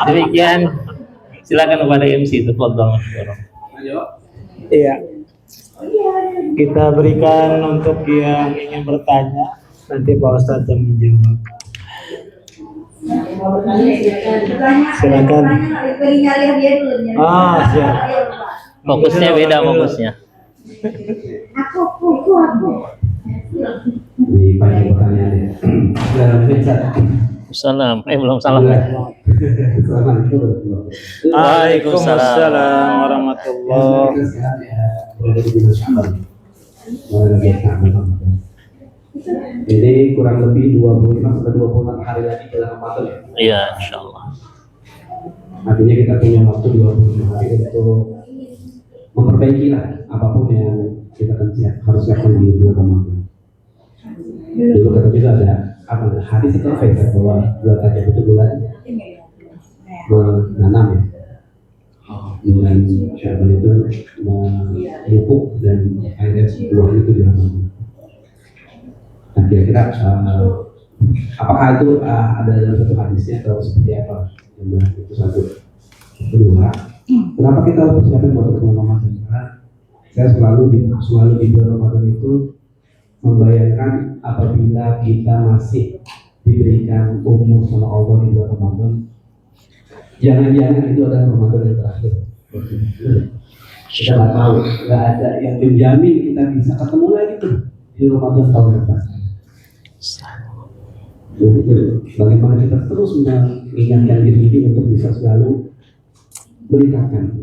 Demikian, silakan kepada MC itu foto. Iya. Kita berikan untuk yang ingin bertanya, nanti Pak Ustadz yang menjawab. Silakan. Siap. Fokusnya beda fokusnya. Aku. Di pagi pertanyaannya. Salam. Belum salam. Waalaikumsalam warahmatullahi wabarakatuh. Jadi kurang lebih 25 sampai 26 hari lagi dalam Ramadan ya? Iya, insyaallah. Artinya kita punya waktu 25 hari untuk memperbaiki lah apapun yang kita harus lakukan di bulan Ramadan. Dulu kata juga ada hadis itu bahwa bulan Rajab itu bulan menanam ya. Bulan Syawal itu memupuk dan akhirnya buah itu di Ramadan. Nah kira-kira apakah itu ada dalam satu hadisnya atau seperti apa? Itu satu. Kedua, kenapa kita harus persiapan buat bulan Ramadan? Karena saya selalu di bulan Ramadan itu membayangkan apabila kita masih diberikan umur sama Allah di bulan Ramadan, jangan-jangan itu adalah Ramadan yang terakhir. Kita nggak tahu, nggak ada yang menjamin kita bisa ketemu lagi tuh di Ramadan tahun depan. Jadi bagaimana kita terus mengingatkan diri ini untuk bisa selalu meningkatkan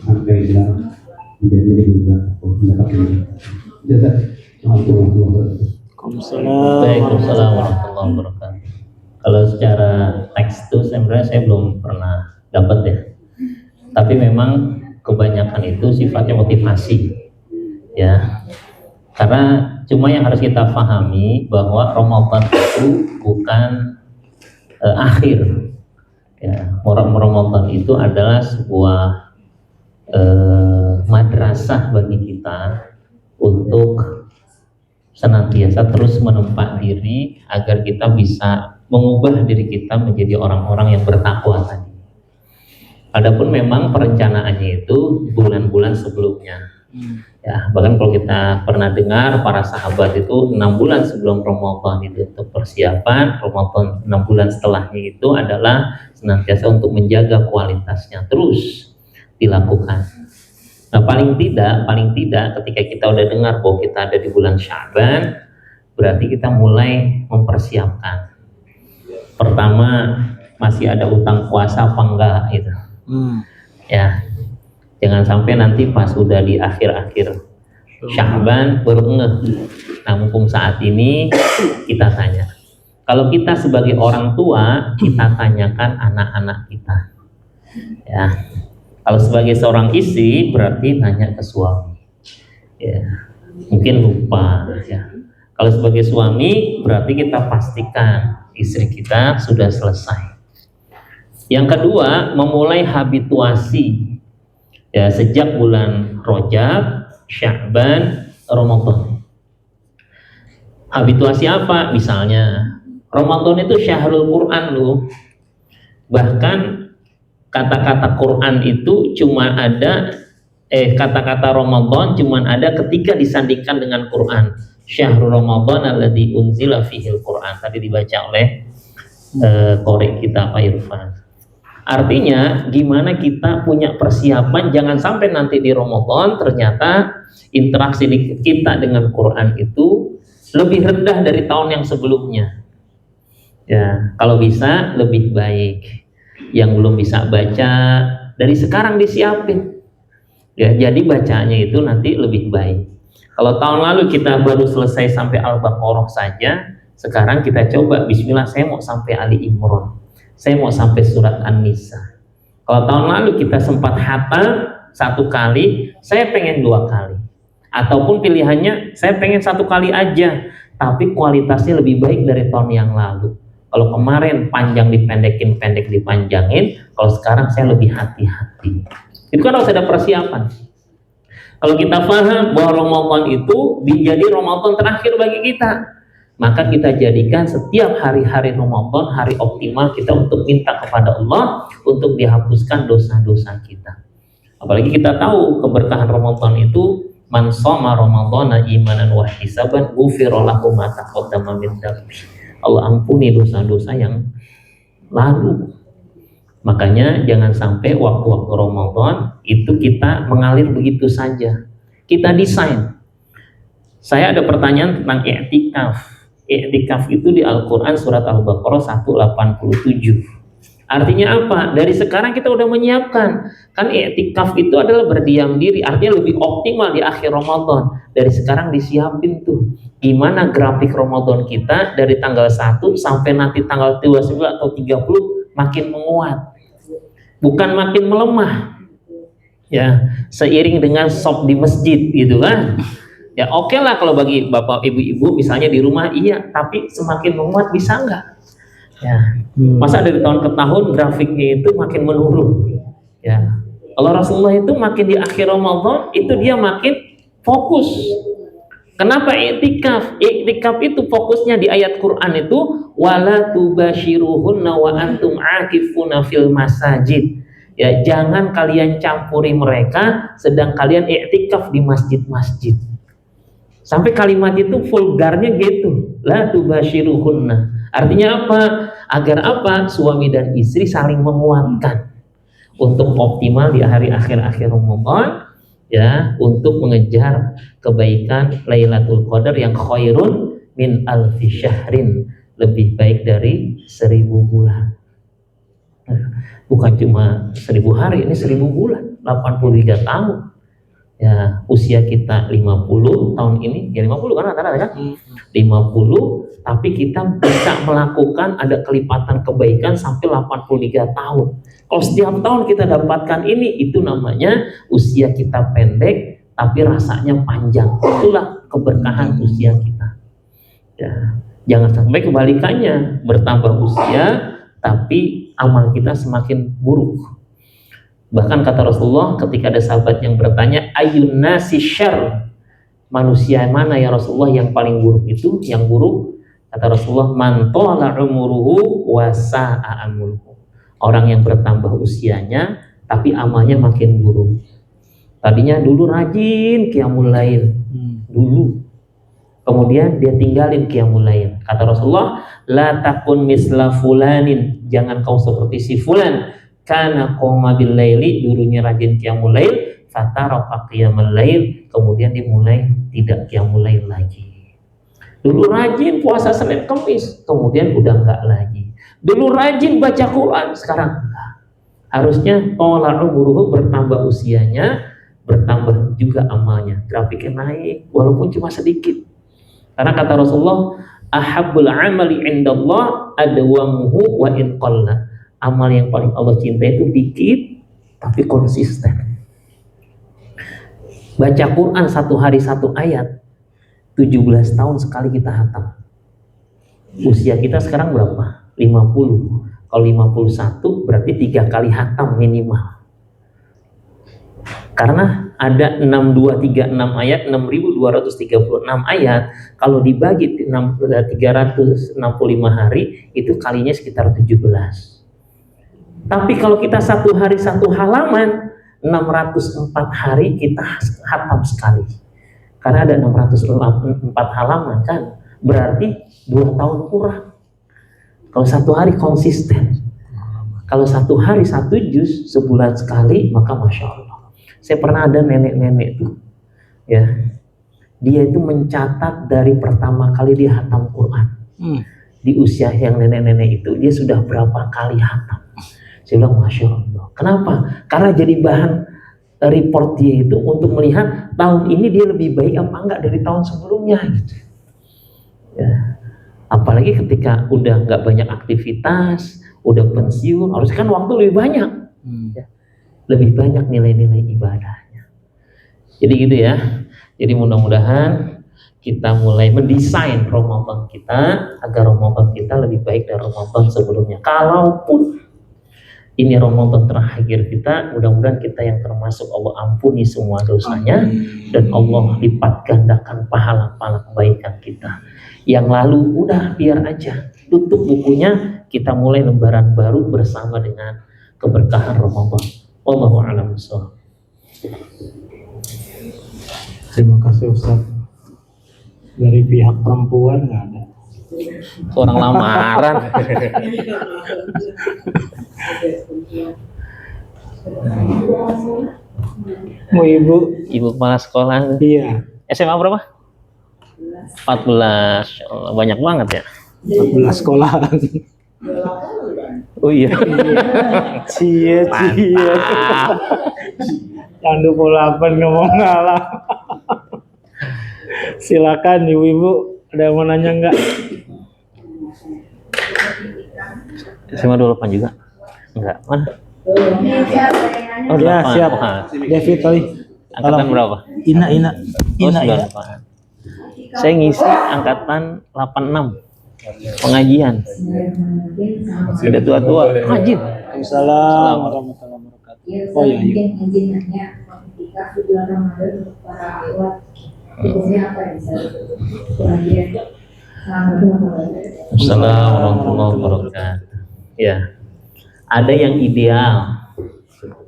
sampai dalam menjadi juga mendapatkan. Waalaikumsalam warahmatullahi wabarakatuh. Kalau secara teks itu sebenarnya saya belum pernah dapat ya. Tapi memang kebanyakan itu sifatnya motivasi. Ya. Karena cuma yang harus kita pahami bahwa Ramadan itu bukan akhir. Ya, Ramadan itu adalah sebuah madrasah bagi kita untuk senantiasa terus menempa diri agar kita bisa mengubah diri kita menjadi orang-orang yang bertakwa tadi. Adapun memang perencanaannya itu bulan-bulan sebelumnya. Ya, bahkan kalau kita pernah dengar para sahabat itu 6 bulan sebelum Ramadan itu untuk persiapan, Ramadan 6 bulan setelahnya itu adalah senantiasa untuk menjaga kualitasnya terus dilakukan. Nah, paling tidak ketika kita udah dengar bahwa kita ada di bulan Sya'ban, berarti kita mulai mempersiapkan. Pertama, masih ada utang puasa apa enggak gitu. Ya. Jangan sampai nanti pas udah di akhir-akhir Sya'ban baru ngeh. Nah, mumpung saat ini kita tanya. Kalau kita sebagai orang tua, kita tanyakan anak-anak kita. Ya. Kalau sebagai seorang istri berarti nanya ke suami. Ya. Mungkin lupa ya. Kalau sebagai suami berarti kita pastikan istri kita sudah selesai. Yang kedua, memulai habituasi. Ya, sejak bulan Rajab, Sya'ban, Ramadan. Habituasi apa? Misalnya, Ramadan itu syahrul Quran loh. Bahkan kata-kata Quran itu cuma ada kata-kata Ramadan cuma ada ketika disandingkan dengan Quran. Syahrul Ramadan alladzi unzila fihil Quran. Tadi dibaca oleh korek kita Pak Irfan. Artinya gimana kita punya persiapan jangan sampai nanti di Ramadan ternyata interaksi kita dengan Quran itu lebih rendah dari tahun yang sebelumnya. Ya, kalau bisa lebih baik. Yang belum bisa baca dari sekarang disiapin. Ya, jadi bacanya itu nanti lebih baik. Kalau tahun lalu kita baru selesai sampai Al-Baqarah saja, sekarang kita coba bismillah saya mau sampai Ali Imran. Saya mau sampai surat An-Nisa. Kalau tahun lalu kita sempat hatam 1 kali, saya pengen 2 kali. Ataupun pilihannya saya pengen 1 kali aja, tapi kualitasnya lebih baik dari tahun yang lalu. Kalau kemarin panjang dipendekin, pendek dipanjangin, kalau sekarang saya lebih hati-hati. Itu kan harus ada persiapan. Kalau kita paham bahwa Ramadan itu menjadi Ramadan terakhir bagi kita, Maka kita jadikan setiap hari-hari Ramadan hari optimal kita untuk minta kepada Allah untuk dihapuskan dosa-dosa kita. Apalagi kita tahu keberkahan Ramadan itu, man shoma ramadhana imanan wa hisaban ghufira lahu ma taqaddama min dzambi. Allah ampuni dosa-dosa yang lalu. Makanya jangan sampai waktu-waktu Ramadan itu kita mengalir begitu saja. Kita desain. Saya ada pertanyaan tentang i'tikaf. I'tikaf itu di Al-Quran surat Al-Baqarah 187. Artinya apa? Dari sekarang kita udah menyiapkan. Kan i'tikaf itu adalah berdiam diri, artinya lebih optimal di akhir Ramadan. Dari sekarang disiapin tuh. Gimana grafik Ramadan kita dari tanggal 1 sampai nanti tanggal 29 atau 30 makin menguat. Bukan makin melemah. Ya, seiring dengan shop di masjid gitu kan. Ya oke lah kalau bagi bapak ibu-ibu misalnya di rumah iya, tapi semakin menguat bisa enggak? Ya, masa dari tahun ke tahun grafiknya itu makin menurun. Ya, kalau Rasulullah itu makin di akhir Ramadan itu dia makin fokus. Kenapa i'tikaf? I'tikaf itu fokusnya di ayat Quran itu wala tubashiruhunna wa antum aakifuna fil masajid. Ya, jangan kalian campuri mereka sedang kalian i'tikaf di masjid-masjid. Sampai kalimat itu vulgarnya gitu, la tubashiruhunna. Artinya apa? Agar apa? Suami dan istri saling menguatkan untuk optimal di hari akhir-akhir Ramadan, ya, untuk mengejar kebaikan Lailatul Qadar yang khairun min alfi syahrin, lebih baik dari 1000 bulan. Bukan cuma 1000 hari, ini 1000 bulan, 83 tahun. Ya, usia kita 50 tahun ini, ya 50 kan rata-rata kan? 50, tapi kita bisa melakukan ada kelipatan kebaikan sampai 83 tahun. Kalau setiap tahun kita dapatkan ini, itu namanya usia kita pendek, tapi rasanya panjang. Itulah keberkahan usia kita. Ya, jangan sampai kebalikannya, bertambah usia, tapi amal kita semakin buruk. Bahkan kata Rasulullah ketika ada sahabat yang bertanya, ayun nasi syarr, manusia mana ya Rasulullah yang paling buruk itu? Yang buruk, kata Rasulullah, man tala umuruhu wa sa'a amaluhu. Orang yang bertambah usianya tapi amalnya makin buruk. Tadinya dulu rajin qiyamul lail, dulu. Kemudian dia tinggalin qiyamul lail. Kata Rasulullah, la takun misla fulanin, jangan kau seperti si fulan. Kana qoma bil laili, dulunya rajin qiyamul lail, fataraqa qiyamul lail, kemudian dimulai tidak qiyamul lail lagi. Dulu rajin puasa Senin Kamis, kemudian udah enggak lagi. Dulu rajin baca Quran, sekarang enggak. Harusnya tala umuruhu, bertambah usianya, bertambah juga amalnya. Grafiknya naik walaupun cuma sedikit. Karena kata Rasulullah, ahabbul amali indallah adwamuhu wa in qalla. Amal yang paling Allah cintai itu dikit tapi konsisten. Baca Quran satu hari satu ayat, 17 tahun sekali kita hatam. Usia kita sekarang berapa? 50. Kalau 51 berarti 3 kali hatam minimal. Karena ada 6236 ayat, 6236 ayat, kalau dibagi 365 hari itu kalinya sekitar 17. Tapi kalau kita satu hari satu halaman, 604 hari kita hatam sekali. Karena ada 604 halaman kan, berarti 2 tahun kurang. Kalau satu hari konsisten, kalau satu hari 1 juz sebulan sekali, maka Masya Allah. Saya pernah ada nenek-nenek tuh, ya, dia itu mencatat dari pertama kali dia hatam Quran. Di usia yang nenek-nenek itu, dia sudah berapa kali hatam. Saya bilang Masya Allah. Kenapa? Karena jadi bahan report dia itu untuk melihat tahun ini dia lebih baik apa enggak dari tahun sebelumnya gitu. Ya. Apalagi ketika udah nggak banyak aktivitas, udah pensiun, harus kan waktu lebih banyak. Ya. Lebih banyak nilai-nilai ibadahnya. Jadi gitu ya. Jadi mudah-mudahan kita mulai mendesain Ramadan kita agar Ramadan kita lebih baik dari Ramadan sebelumnya. Kalaupun ini Ramadan terakhir kita, mudah-mudahan kita yang termasuk Allah ampuni semua dosanya dan Allah lipat gandakan pahala-pahala kebaikan kita. Yang lalu udah biar aja, tutup bukunya, kita mulai lembaran baru bersama dengan keberkahan Ramadan. Wallahu a'lam bishawab. Terima kasih Ustaz. Dari pihak perempuan nggak ada. Orang lamaran. Mau ibu? Ibu kepala sekolah. Iya. SMA berapa? 14. Oh, banyak banget ya. 14 sekolahan. Oh iya. Cie. Mantap. Yang 28 ngomong ngalah. Silakan ibu-ibu, ada yang mau nanya nggak? SMA 28 juga? Enggak. Mana? Oh, Ya 28. siap. Wah, David Toy. angkatan berapa? Ina Oh, ya. 98. Saya ngisi angkatan 86. Pengajian. Sudah tua-tua. Ngaji. Waalaikumsalam warahmatullahi wabarakatuh. Oh iya. Assalamualaikum warahmatullahi wabarakatuh. Ya, ada yang ideal,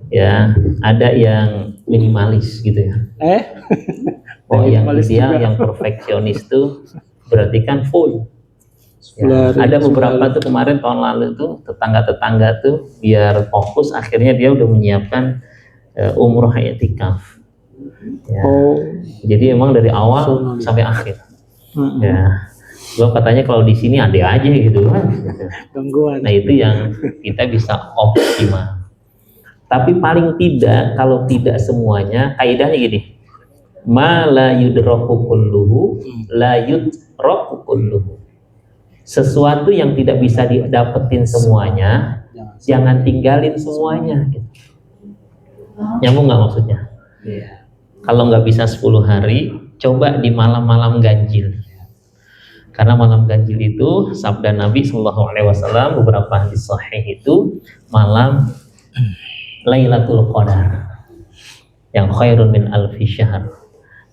ya, ada yang minimalis gitu ya. Oh, yang Minimalis ideal, juga. yang perfeksionis tuh berarti kan full. Ya, 10 hari, ada beberapa 10 tuh kemarin tahun lalu tuh tetangga-tetangga tuh biar fokus, akhirnya dia udah menyiapkan umroh i'tikaf. Ya. Oh. Jadi emang dari awal sampai akhir. Ya, gua katanya kalau di sini ada aja gitu kan. Gangguan. Nah itu yang kita bisa optimal. Tapi paling tidak, kalau tidak semuanya, kaidahnya gini, ma la yudraku kulluhu la yudraku kulluhu. Sesuatu yang tidak bisa didapetin semuanya, jangan tinggalin semuanya. Gitu. Nyambung nggak maksudnya? Iya. Kalau nggak bisa 10 hari, coba di malam-malam ganjil. Karena malam ganjil itu sabda Nabi Shallallahu Alaihi Wasallam beberapa hadis sahih itu malam Lailatul Qadar yang khairun min alfi syahr.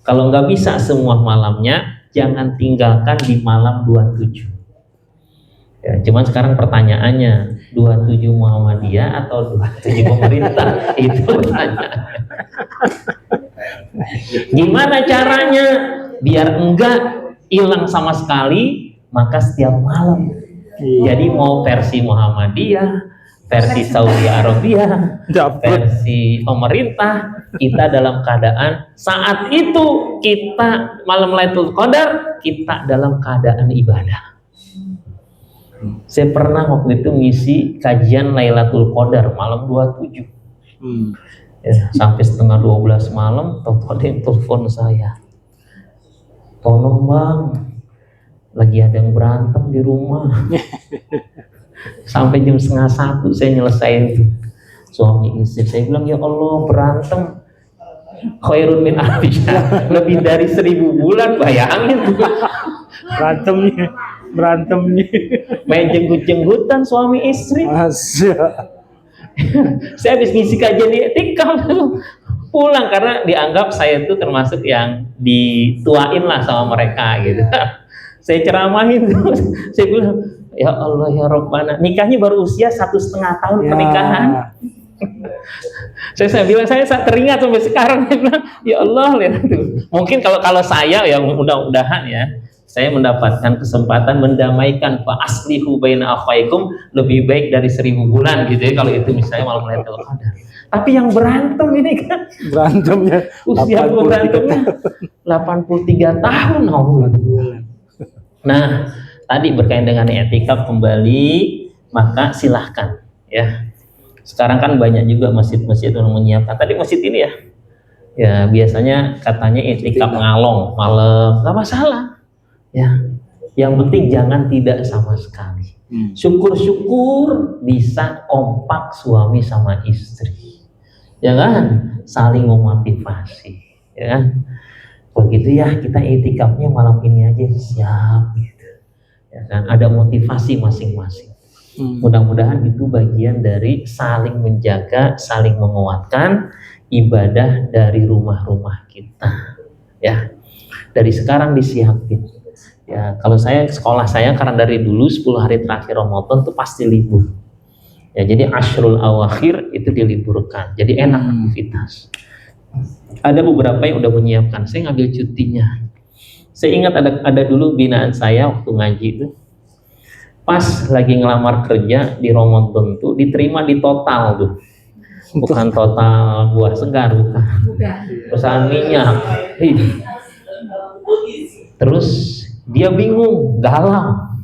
Kalau nggak bisa semua malamnya, jangan tinggalkan di malam 27. Ya, cuman sekarang pertanyaannya 27 Muhammadiyah atau 27 pemerintah? Itu pertanyaan. Gimana caranya biar enggak hilang sama sekali? Maka setiap malam. Jadi mau versi Muhammadiyah, versi Saudi Arabia, versi pemerintah, kita dalam keadaan saat itu kita malam Lailatul Qadar, kita dalam keadaan ibadah. Saya pernah waktu itu ngisi kajian Lailatul Qadar malam 27. Ya, sampai setengah 12 malam, tahu-tahu ada yang telepon saya. Tolong bang, lagi ada yang berantem di rumah. Sampai jam setengah 1 saya nyelesain itu. Suami istri, saya bilang ya Allah berantem khairun min alfi syahr, lebih dari 1000 bulan, bayangin. Berantemnya. Main jenggut-jenggutan suami istri. Masya. Saya habis ngisi kajian di i'tikaf pulang karena dianggap saya itu termasuk yang dituain lah sama mereka gitu. Saya ceramahin terus, saya bilang ya Allah ya Rabbana, nikahnya baru usia 1,5 tahun pernikahan. Saya bilang saya teringat sampai sekarang, ya Allah lihat tuh. Mungkin kalau saya ya mudah-mudahan ya saya mendapatkan kesempatan mendamaikan fa aslihu baina akhwaikum lebih baik dari 1000 bulan gitu ya kalau itu misalnya malam Lailatul Qadar. Tapi yang berantem ini kan Berantemnya usia berantemnya 83 tahun. Nah, tadi berkaitan dengan i'tikaf kembali, maka silahkan ya. Sekarang kan banyak juga masjid-masjid yang menyiapkan. Tadi masjid ini ya, ya biasanya katanya i'tikaf ngalong malam, nggak masalah. Ya, yang penting jangan tidak sama sekali. Syukur-syukur bisa kompak suami sama istri, ya kan, saling memotivasi, ya kan. Begitu ya kita i'tikafnya malam ini aja siap, gitu. Ya kan, ada motivasi masing-masing. Mudah-mudahan itu bagian dari saling menjaga, saling menguatkan ibadah dari rumah-rumah kita. Ya, dari sekarang disiapin. Ya, kalau sekolah saya karena dari dulu 10 hari terakhir Ramadan itu pasti libur. Ya, jadi Ashrul Awakhir itu diliburkan. Jadi enak aktivitas. Ada beberapa yang udah menyiapkan. Saya ngambil cutinya. Saya ingat ada dulu binaan saya waktu ngaji itu. Pas lagi ngelamar kerja di Ramadan tuh diterima di Total tuh. Bukan Total buah segar, bukan. Perusahaan minyak. Terus dia bingung, galau.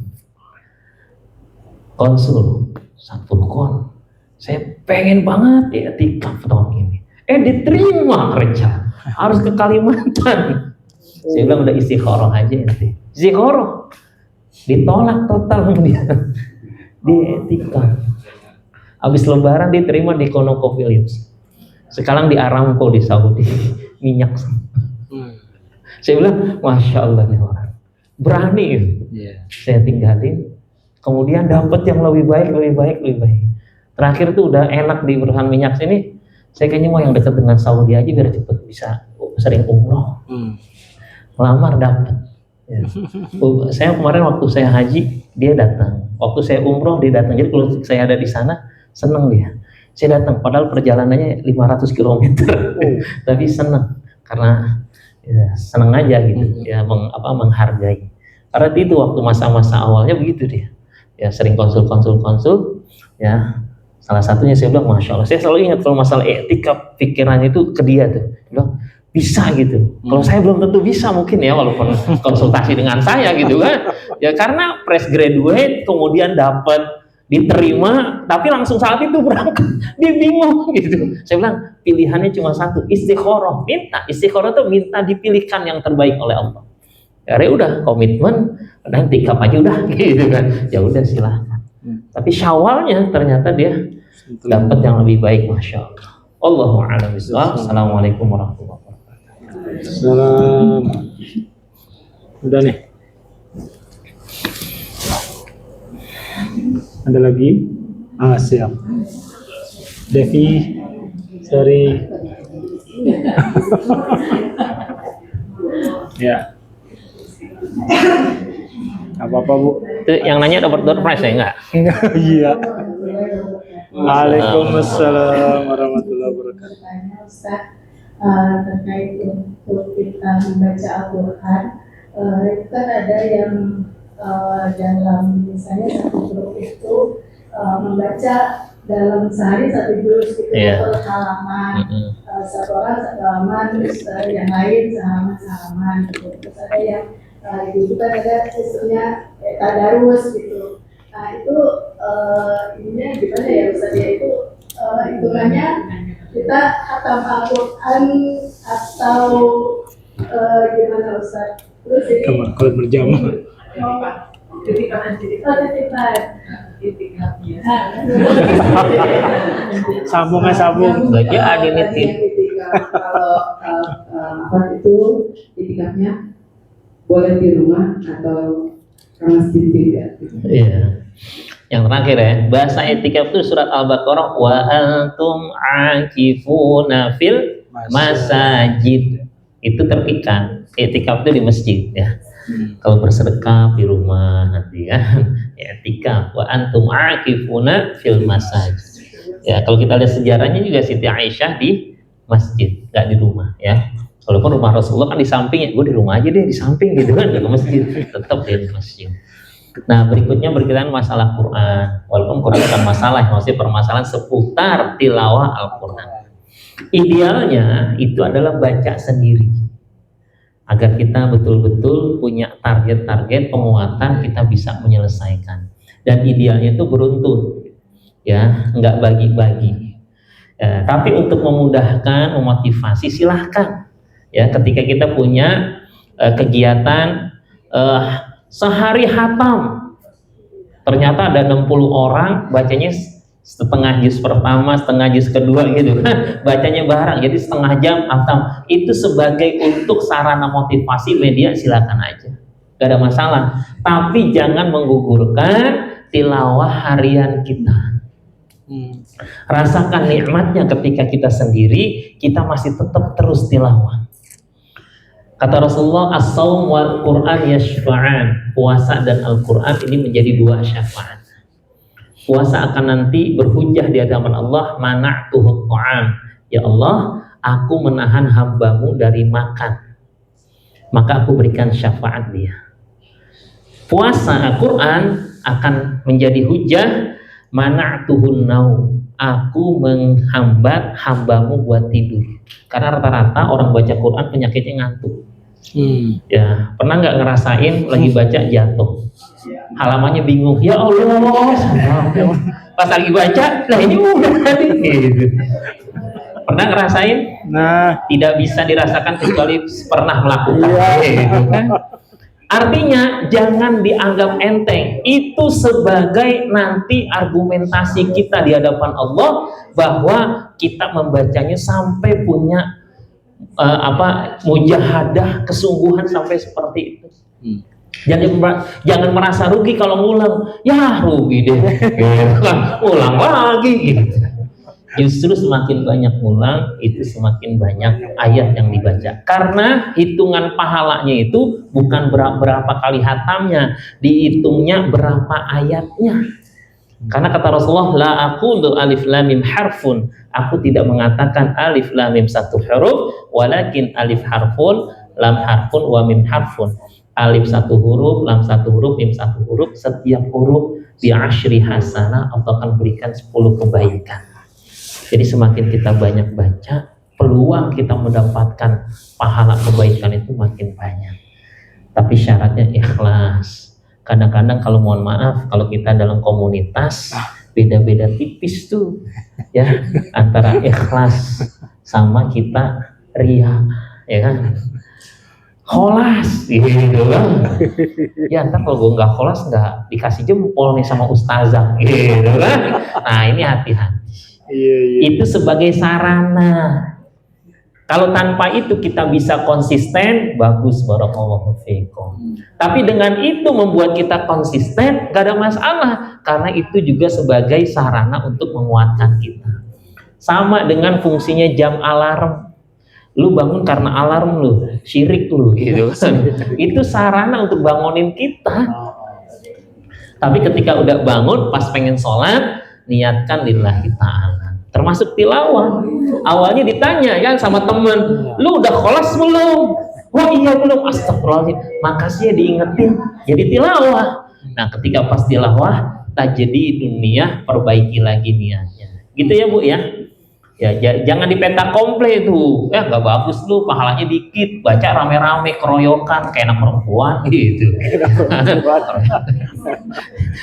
Konsul, Satul Kon. Saya pengen banget ya tikaf tahun ini. Diterima kerja. Harus ke Kalimantan. Saya bilang udah istikharah aja nanti. Istikharah. Ditolak total sama dia. Di etika. Habis lebaran diterima di ConocoPhillips. Sekarang di Aramco di Saudi. Minyak. Saya bilang, Masya Allah nih orang. Berani. Saya tinggalin. Kemudian dapat yang lebih baik. Terakhir tuh udah enak di perusahaan minyak sini. Saya kayaknya mau yang dekat dengan Saudi aja biar cepet bisa sering umroh. Melamar dapat. Ya. Saya kemarin waktu saya haji dia datang, waktu saya umroh dia datang. Jadi kalau saya ada di sana seneng dia. Saya datang padahal perjalanannya 500 km, tapi seneng karena ya, seneng aja gitu, ya menghargai. Karena itu waktu masa-masa awalnya begitu dia, ya sering konsul, ya salah satunya saya bilang Masya Allah. Saya selalu ingat kalau masalah etika pikirannya itu ke dia tuh, dia bilang, bisa gitu. Kalau saya belum tentu bisa mungkin ya walaupun konsultasi dengan saya gitu kan. Ya karena fresh graduate kemudian dapat diterima tapi langsung saat itu berangkat. Dia bingung gitu. Saya bilang pilihannya cuma satu, istikharah. Istikharah itu minta dipilihkan yang terbaik oleh Allah. Ya udah komitmen dan tikap aja udah gitu kan. Ya udah silahkan. Tapi Syawalnya ternyata dia dapat yang lebih baik, Masya Allah. Allahu a'lam bishawab. Assalamualaikum warahmatullahi wabarakatuh. Salam. Udah nih. Ada lagi? Siap. Devi, Sari. Ya. Apa-apa Bu? Itu yang nanya dapat door prize ya enggak? Iya. Waalaikumsalam warahmatullahi wabarakatuh. Terkait untuk kita membaca Al-Quran, itu kan ada yang dalam misalnya satu grup itu membaca dalam sehari satu juz gitu, per halaman, satu orang satu halaman, terus yang lain sehalaman gitu. Terus ada yang itu kan ada istilahnya tadarus gitu. Nah itu ininya gimana ya Ustaz ya, itu hitungannya kita khatam Al-Quran atau gimana Ustaz? Terus ini Kalau berjamaah. titipan. Sambung. Baca ada nitip. Kalau apa itu titiknya boleh di rumah atau ke masjid juga. Iya. Yang terakhir ya, bahasa etikaf itu surat Al-Baqarah wa antum akifuna fil masajid. Itu terpikat. Etikaf itu di masjid ya. Kalau bersedekah di rumah nanti kan etikaf wa antum akifuna fil masajid. Ya, kalau kita lihat sejarahnya juga Siti Aisyah di masjid, nggak di rumah ya. Walaupun rumah Rasulullah kan di samping, ya gue di rumah aja deh, di samping gitu kan, nggak ke masjid, tetap dia di masjid. Nah berikutnya berkaitan masalah Quran. Walaupun Quran bukan masalah, maksudnya permasalahan seputar tilawah Al-Quran. Idealnya itu adalah baca sendiri, agar kita betul-betul punya target-target penguatan, kita bisa menyelesaikan. Dan idealnya itu beruntun, ya, nggak bagi-bagi. Ya, tapi untuk memudahkan, memotivasi, silahkan. Ya, ketika kita punya kegiatan sehari hatam, ternyata ada 60 orang bacanya setengah juz pertama, setengah juz kedua gitu kan, bacanya bareng, jadi setengah jam hatam. Itu sebagai untuk sarana motivasi media, silakan aja, gak ada masalah. Tapi jangan menggugurkan, tilawah harian kita. Rasakan nikmatnya ketika kita sendiri, kita masih tetap terus tilawah. Kata Rasulullah, as-saum wal Qur'an yashfa'an. Puasa dan Al-Quran ini menjadi dua syafaat. Puasa akan nanti berhujjah di hadapan Allah, mana'tuhu ta'am. Ya Allah, aku menahan hambamu dari makan, maka aku berikan syafaat dia. Puasa Al-Quran akan menjadi hujjah, mana'tuhun naum. Aku menghambat hambamu buat tidur. Karena rata-rata orang baca Quran penyakitnya ngantuk. Ya, pernah nggak ngerasain lagi baca jatuh, halamannya bingung, ya Allah, pas lagi baca, lah ini udah tadi. Gitu. Pernah ngerasain? Nah, Tidak bisa dirasakan kecuali pernah melakukan. Gitu kan? Artinya jangan dianggap enteng. Itu sebagai nanti argumentasi kita di hadapan Allah bahwa kita membacanya sampai punya mujahadah, kesungguhan sampai seperti itu. Jangan merasa rugi kalau ngulang. Ya rugi deh. Gitu kan. Ulang lagi gitu. Justru semakin banyak ngulang, itu semakin banyak ayat yang dibaca. Karena hitungan pahalanya itu bukan berapa kali hatamnya, dihitungnya berapa ayatnya. Karena kata Rasulullah, la aqulu alif lam mim harfun. Aku tidak mengatakan alif lam mim satu huruf, walakin alif harfun, lam harfun, wa mim harfun. Alif satu huruf, lam satu huruf, mim satu huruf. Setiap huruf bi asyri hasanah, Allah akan berikan 10 kebaikan. Jadi semakin kita banyak baca, peluang kita mendapatkan pahala kebaikan itu makin banyak. Tapi syaratnya ikhlas. Kadang-kadang kalau mohon maaf, kalau kita dalam komunitas beda-beda tipis tuh, ya, antara ikhlas sama kita ria, ya kan? Kholas, gitu kan? Ya ntar kalau gue nggak kholas nggak dikasih jempol nih sama ustazah, gitu kan? Nah ini hati-hati. Itu sebagai sarana. Kalau tanpa itu kita bisa konsisten, bagus, barakallahu fiikum. Tapi dengan itu membuat kita konsisten, gak ada masalah, karena itu juga sebagai sarana untuk menguatkan kita. Sama dengan fungsinya jam alarm. Lu bangun karena alarm lu, syirik lu, gitu. Itu sarana untuk bangunin kita. Tapi ketika udah bangun, pas pengen sholat, niatkan lillahi ta'ala. Termasuk tilawah. Awalnya ditanya kan sama temen, lu udah kholas belum? Wah iya belum, astagfirullahaladzim. Makasih ya diingetin, jadi tilawah. Nah ketika pas tilawah, tajdi dunia, perbaiki lagi niatnya. Gitu ya Bu ya. Ya jangan dipetak komple tuh. Ya nggak bagus lu, pahalanya dikit. Baca rame-rame, keroyokan, kayak anak perempuan gitu.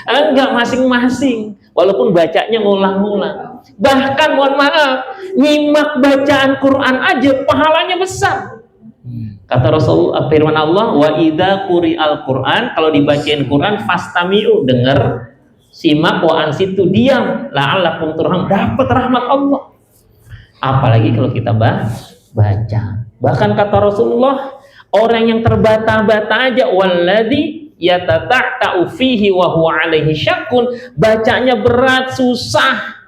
Enggak, masing-masing. Walaupun bacanya ngulang-ngulang. Bahkan mohon maaf, nyimak bacaan Quran aja pahalanya besar. Kata Rasulullah, firman Allah, wa idza quri'al Quran, kalau dibacain Quran fastami'u, dengar, simak, wa ansitu, diam, la'allakum turham, dapat rahmat Allah. Apalagi kalau kita baca. Bahkan kata Rasulullah, orang yang terbata-bata aja, walladzi yatata'u fihi wa huwa alaihi syakkun, bacanya berat, susah,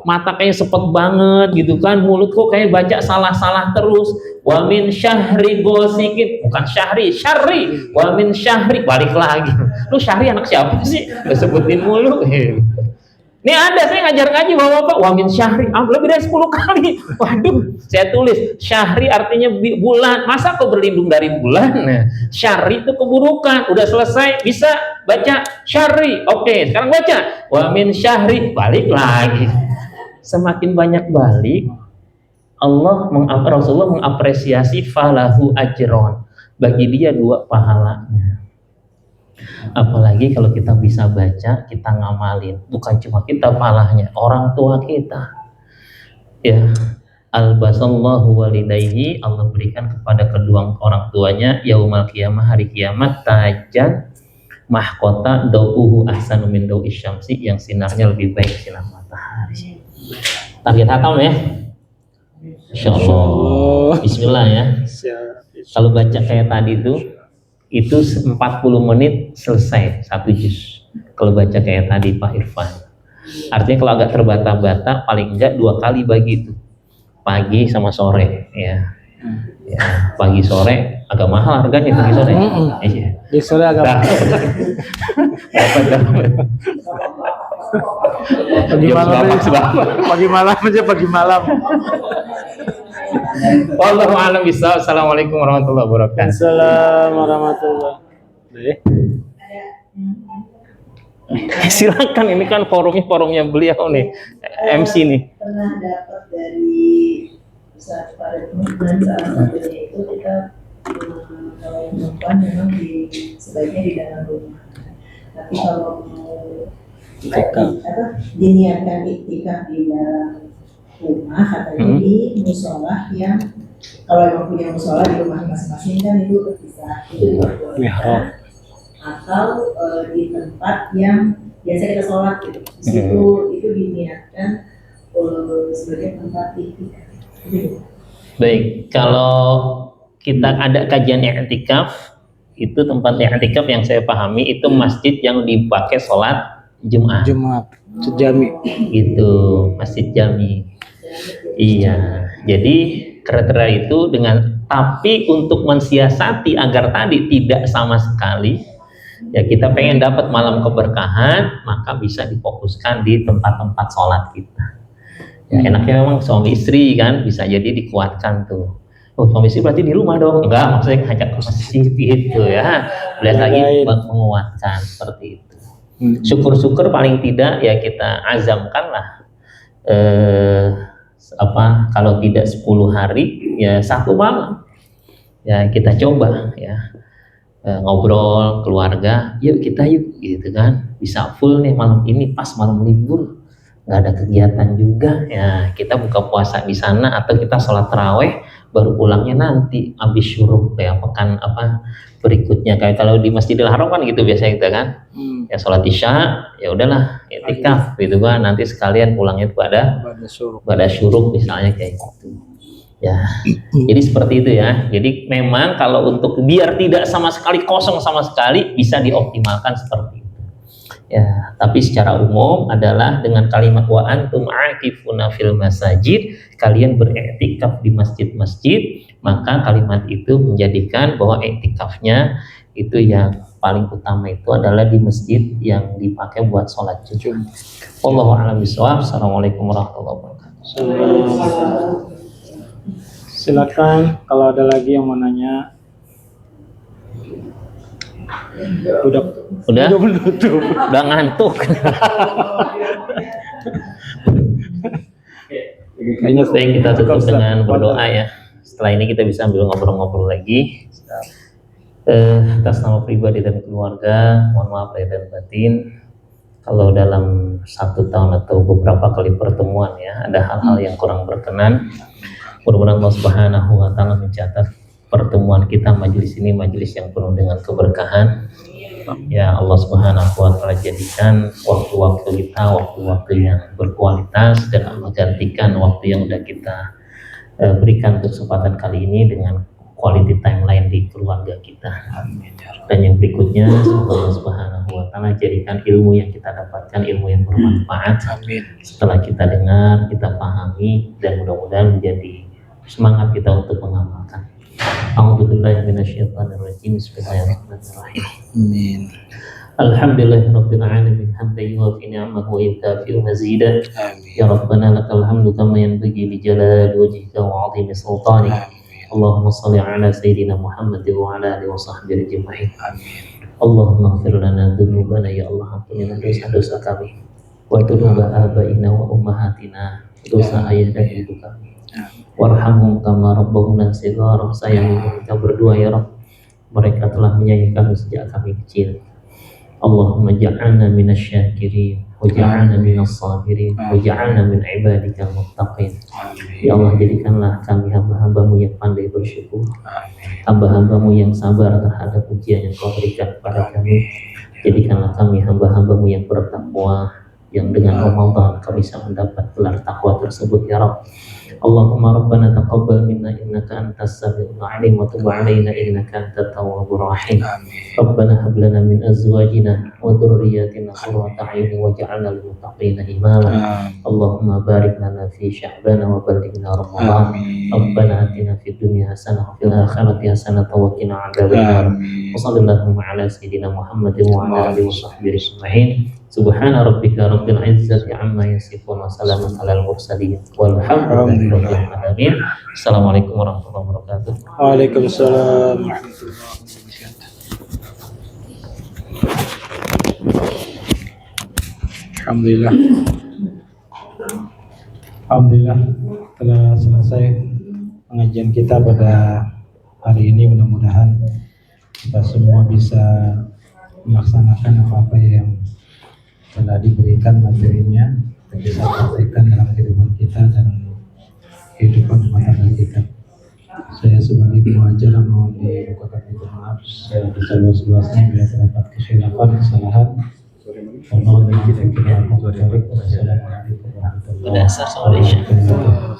mata kayak sepet banget gitu kan, mulut kok kayak baca salah-salah terus. Wa min syahri gosikin, bukan syahri, syarri. Wa min syahri, balik lagi. Lu syahri anak siapa sih? Kesebutin mulu. Ini ada, saya ngajar ngaji bapak-bapak, wa min syahri, lebih dari 10 kali. Waduh, saya tulis syahri artinya bulan. Masa kau berlindung dari bulan? Nah, syahri itu keburukan. Udah selesai, bisa baca syahri. Oke, sekarang baca wa min syahri, balik lagi. Semakin banyak balik, Rasulullah mengapresiasi falahu ajron, bagi dia 2 pahalanya. Apalagi kalau kita bisa baca, kita ngamalin, bukan cuma kita pahalanya, orang tua kita. Ya, albasallahu walidayhi, Allah berikan kepada kedua orang tuanya yaumal qiyamah, hari kiamat, tajan mahkota dau'uhu ahsanu min dau'is syamsi, yang sinarnya lebih baik sinar matahari. Target hatam ya, insyaallah. Bismillah ya. Kalau baca kayak tadi itu 40 menit selesai 1 juz. Kalau baca kayak tadi Pak Irfan, artinya kalau agak terbata-bata paling enggak 2 kali bagi itu, pagi sama sore ya. Ya, pagi sore agak mahal harganya pagi sore. Iya. Di sore agak Nah, dapat pagi jam malam berapa? aja. Pagi malam aja, pagi malam. Wallahu a'lam bishawab. Assalamualaikum warahmatullahi wabarakatuh. Assalamualaikum warahmatullahi. Silakan, ini kan forumnya beliau nih, MC nih. Pernah dapat dari Ustaz Farid dan salah satunya itu kita kalau yang perempuan memang sebaiknya di dalam rumah. Tapi kalau mau diniatkan iktikaf di dalam rumah, katanya di musola yang kalau emang punya musola di rumah masing-masing kan itu terpisah. Atau di tempat yang biasa kita sholat gitu. Di situ itu diniatkan sebagai tempat iktikaf. Baik, kalau kita ada kajian i'tikaf, itu tempat i'tikaf yang saya pahami itu masjid yang dipakai sholat Jumat. Sejami. Itu masjid jami. Iya, jadi kriteria itu tapi untuk mensiasati agar tadi tidak sama sekali, ya kita pengen dapat malam keberkahan, maka bisa difokuskan di tempat-tempat sholat kita. Ya, enaknya memang suami istri kan bisa jadi dikuatkan tuh. Oh, suami istri berarti di rumah dong? Enggak, maksudnya ngajak ke masjid gitu ya. Lihat lagi buat menguatkan seperti itu. Syukur-syukur paling tidak ya kita azamkan lah. Kalau tidak 10 hari ya 1 malam. Ya kita coba ya. Ngobrol keluarga, yuk gitu kan. Bisa full nih malam ini pas malam libur. Nggak ada kegiatan juga ya, kita buka puasa di sana atau kita sholat taraweh baru pulangnya nanti habis syuruk kayak pekan berikutnya, kayak kalau di Masjidil Haram kan gitu biasanya kita kan ya sholat isya ya udahlah i'tikaf gitu kan, nanti sekalian pulangnya pada syuruk misalnya kayak gitu ya. Jadi seperti itu ya. Jadi memang kalau untuk biar tidak sama sekali kosong sama sekali bisa dioptimalkan seperti itu. Ya, tapi secara umum adalah dengan kalimat wa antum aqifuna fil masajid, kalian beriktikaf di masjid-masjid, maka kalimat itu menjadikan bahwa iktikafnya itu yang paling utama itu adalah di masjid yang dipakai buat sholat Jumat. Wallahu a'lam bishawab. Assalamualaikum warahmatullahi wabarakatuh. Silakan kalau ada lagi yang mau nanya. Udah menutup. Udah ngantuk. Baik, kita tutup dengan berdoa ya. Setelah ini kita bisa ambil ngobrol-ngobrol lagi. Atas nama pribadi dan keluarga, mohon maaf lahir dan batin kalau dalam 1 tahun atau beberapa kali pertemuan ya ada hal-hal yang kurang berkenan. Mudah-mudahan Allah Subhanahu wa taala mencatat pertemuan kita majelis ini majelis yang penuh dengan keberkahan. Ya Allah Subhanahu wa taala jadikan waktu-waktu kita waktu-waktu yang berkualitas, dan Allah gantikan waktu yang sudah kita berikan kesempatan kali ini dengan quality time lain di keluarga kita. Amin. Dan yang berikutnya Allah Subhanahu wa taala jadikan ilmu yang kita dapatkan ilmu yang bermanfaat. Amin. Setelah kita dengar, kita pahami, dan mudah-mudahan menjadi semangat kita untuk mengamalkan. A'udzubillahi minasyaitonir rajim. Bismillahirrahmanirrahim. Amin. Alhamdulillahirabbil alamin hamdan yuwafi ni'amahu wa yukafi'u mazidah. Amin. Ya Rabbana lakal hamdu kama yanbaghi li jalali wajhika wa 'azimi sultanik. Allahumma shalli ala sayyidina Muhammad wa ala alihi wa sahbihi ajma'in. Amin. Allahumma ighfir lana dzunubana, ya Allah ampunilah dosa-dosa kami. Wa dzunuba abaina wa ummahatina, dosa ayah dan ibu kami. Warhamhum kama rabbahuna shighara. Sayangi kita berdua ya Rabb, mereka telah menyayangi kami sejak kami kecil. Allahumma ja'alna minasyakirin waj'alna minas sabirin waj'alna min ibadikal muttaqin. Ya Allah, jadikanlah kami hamba-hambamu yang pandai bersyukur, hamba-hambamu yang sabar terhadap ujian yang Kau berikan kepada kami. Jadikanlah kami hamba-hambamu yang bertakwa, yang dengan Ramadan kami bisa mendapat gelar takwa tersebut ya Rabb. اللهم ربنا تقبل منا إنك أنت السميع العليم وتب علينا إنك أنت التواب الرحيم. ربنا هب لنا من أزواجنا وذرياتنا قرة أعين واجعلنا للمتقين إماما. اللهم بارك لنا في شعبان وبلغنا رمضان. ربنا آتنا في الدنيا حسنة وفي الآخرة حسنة وقنا عذاب النار. وصلى اللهم على سيدنا محمد وعلى آله وصحبه أجمعين. سبحان ربك رب العزة عما يصفون وسلام على المرسلين والحمد لله رب العالمين. Assalamualaikum warahmatullahi wabarakatuh. Waalaikumsalam warahmatullahi wabarakatuh. Alhamdulillah telah selesai pengajian kita pada hari ini. Mudah-mudahan kita semua bisa melaksanakan apa-apa yang telah diberikan materinya, dan bisa praktekkan dalam kehidupan kita dan kehidupan rumah tangga kita. Saya sebagai pengajar mohon dibukakan pintu maaf saya seluas-luasnya bila terdapat kekhilafan, kesalahan. Mohon kita kira Wassalamualaikum warahmatullahi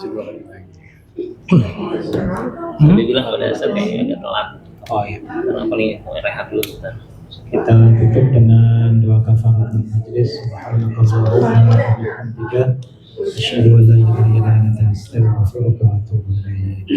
wabarakatuh. Dia bilang pada dasar kayaknya agak telat. Oh iya. Karena paling rehat dulu sebentar. Kita tutup dengan doa kafaratul majlis. Subhanakallahumma wa bihamdika asyhadu an la ilaha illa anta astaghfiruka wa atubu ilaik.